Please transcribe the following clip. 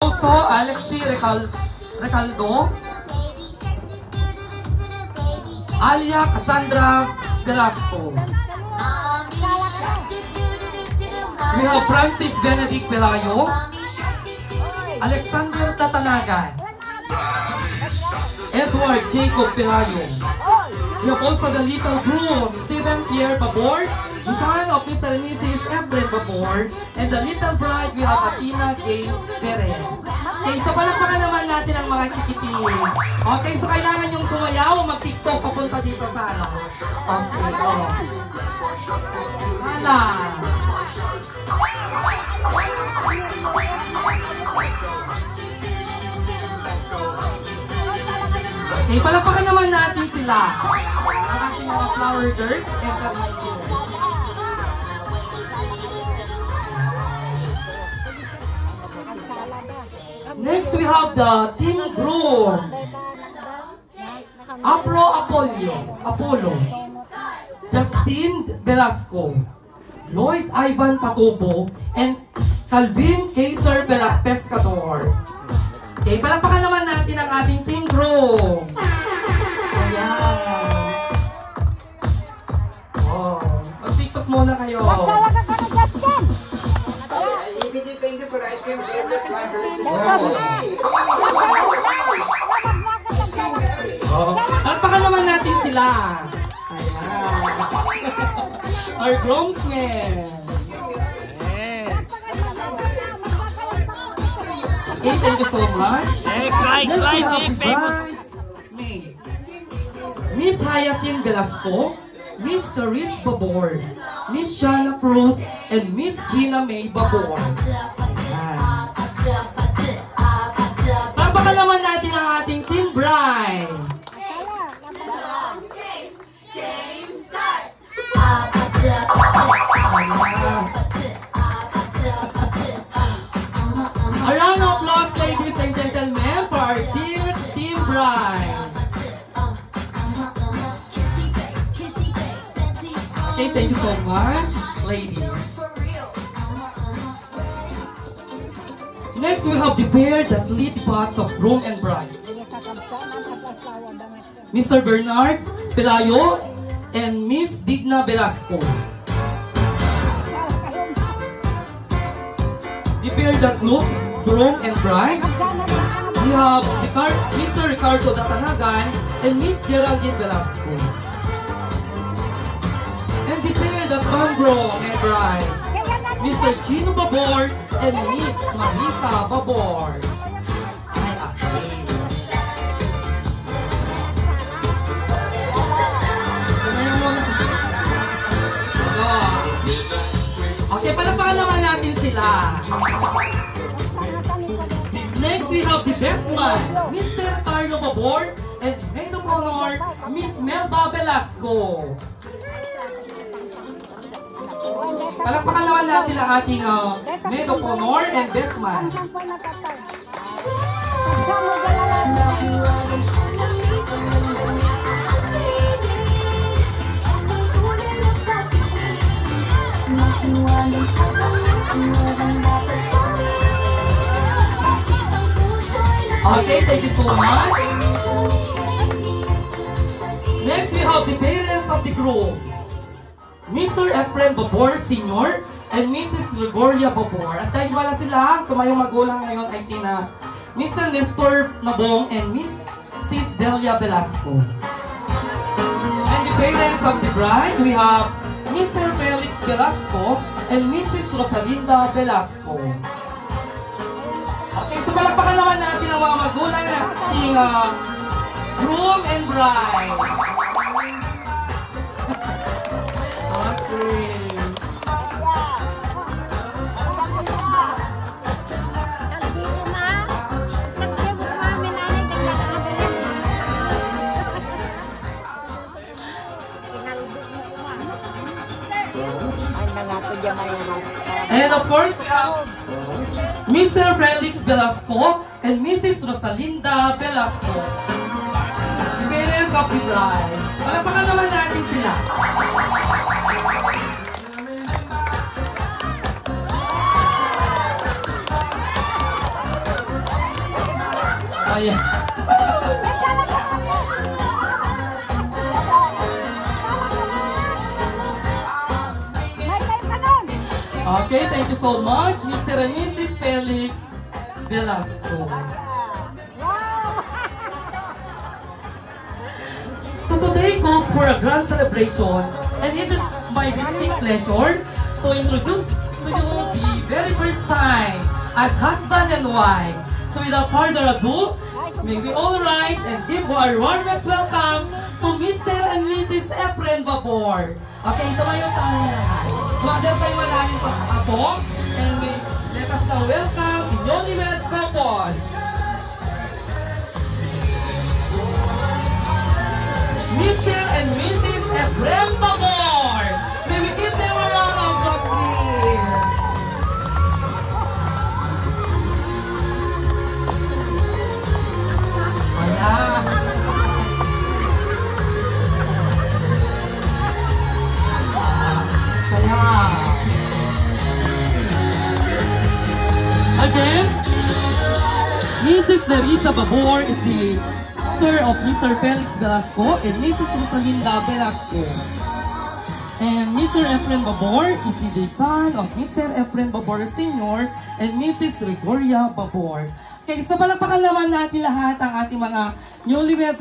also Alexi Recaldo, Alia Cassandra Velasco. We have Francis Benedict Pelayo, Alexander Tatanagan, Edward Jacob Pelayo. We have also the little groom, Stephen Pierre Babor, the son of Mr. and Mrs. Efren Babor, and the little bride, we have Athena Gay Perez. Okay, so palakpakan naman natin ang mga chikitiin. Okay, so kailangan yung sumayaw o mag-tiktok papunta dito sa ano. Okay, oh. Hala. Okay, palakpakan naman natin sila. Ang ating mga flower girls and caretakers. Next, we have the Team Groom. Apollo, Justin Velasco, Lloyd Ivan Patubo, and Calvin Kaiser Pescador. Okay, palakpakan naman natin ang ating Team Groom. Ayan. Oh, mag-tiktok muna kayo. Palakpakan naman natin sila. Ayan. Our groomsmen. Okay, thank you so much. Next we have the bridesmaids. Miss Hyacinth Velasco, Miss Therese Babor, Miss Shana Cruz, and Miss Gina May Babor. Palakpakan naman natin ang ating Team Bride. A round of applause, ladies and gentlemen, for our dear Team Bride. Okay, thank you so much, ladies. Next, we have the pair that lead the paths of groom and bride. Mr. Bernard Pelayo and Miss Digna Velasco. The pair that look groom and bride. We have Mr. Ricardo Datanagan and Miss Geraldine Velasco. And the pair that van groom and bride. Mr. Gino Babor and Miss Marisa Babor. Okay, palakpakan naman natin sila. Next, we have the best man, Mr. Carlo Babor, and the maid of honor, Miss Melba Velasco. Palakpakan naman natin ang ating maid of honor and best man. Okay, thank you so much. Next, we have the parents of the groom. Mr. Efren Babor Sr. and Mrs. Gregoria Babor. At dahil wala sila, tumayong magulang ngayon ay sina Mr. Nestor Nabong and Mrs. Delia Velasco. And the parents of the bride, we have Mr. Felix Velasco and Mrs. Rosalinda Velasco. Okay, so palakpakan naman natin ang mga magulang ng ating groom and bride. Okay. And of course, we have Mr. Felix Velasco and Mrs. Rosalinda Velasco. The parents of the bride. Palakpakan naman natin sila. Ayan. Okay, thank you so much, Mr. and Mrs. Felix Velasco. So today calls for a grand celebration, and it is my distinct pleasure to introduce to you the very first time as husband and wife. So without further ado, may we all rise and give our warmest welcome to Mr. and Mrs. Efren Babor. Okay, tumayo tayo lahat. Wonder tayo malalim pagkakabong, and let us now welcome the newlywed couple. Mr. and Mrs. Efren Babor. May we give them a round of applause, please. Ayan. Again, Mrs. Larissa Babor is the daughter of Mr. Felix Velasco and Mrs. Rosalinda Velasco. And Mr. Efren Babor is the son of Mr. Efren Babor Sr. and Mrs. Gregoria Babor. Okay, so palakpakan naman natin lahat ang ating mga newlywed